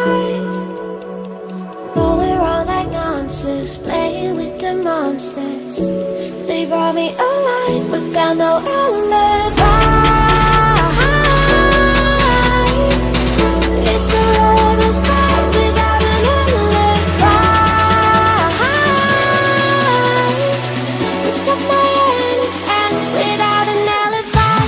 alive. Going around like nonsense, playing with the monsters. They brought me alive, but got no alibi. It's a lover's fight without an alibi. You took my innocence without an alibi.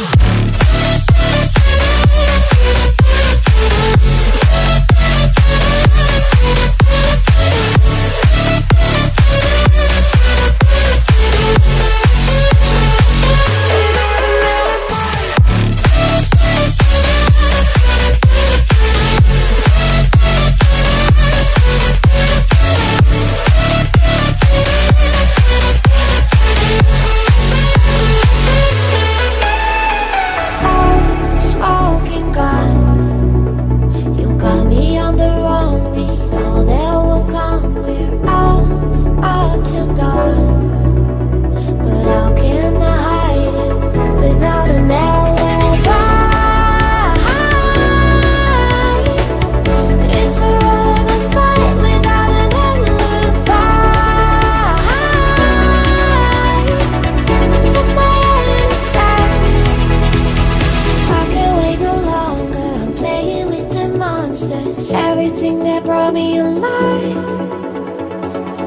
Everything that brought me alive.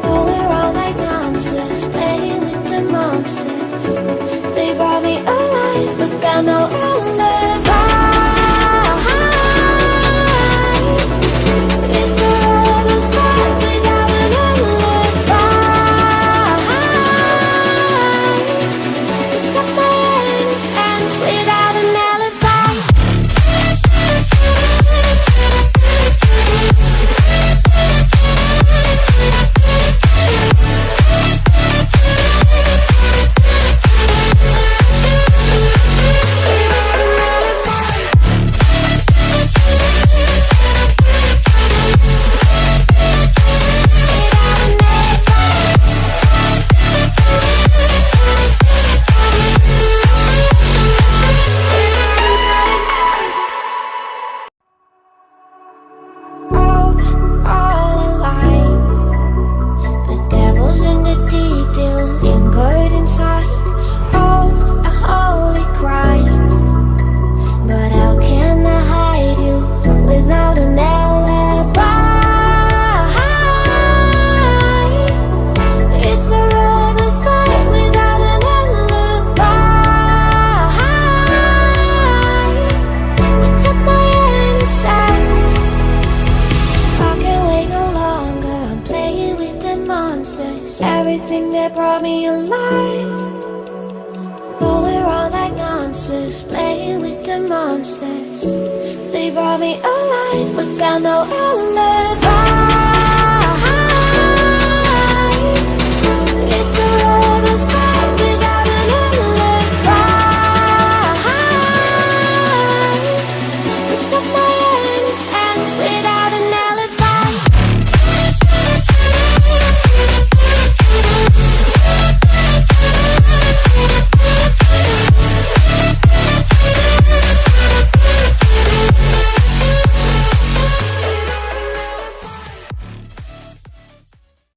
Going around like nonsense, playing with the monsters. They brought me alive, but got no alibi. It's a lover's fight without an alibi. You took my innocence without an alibi. Everything that brought me alive. Going around like nonsense, playing with the monsters. They brought me alive, but got no alibi.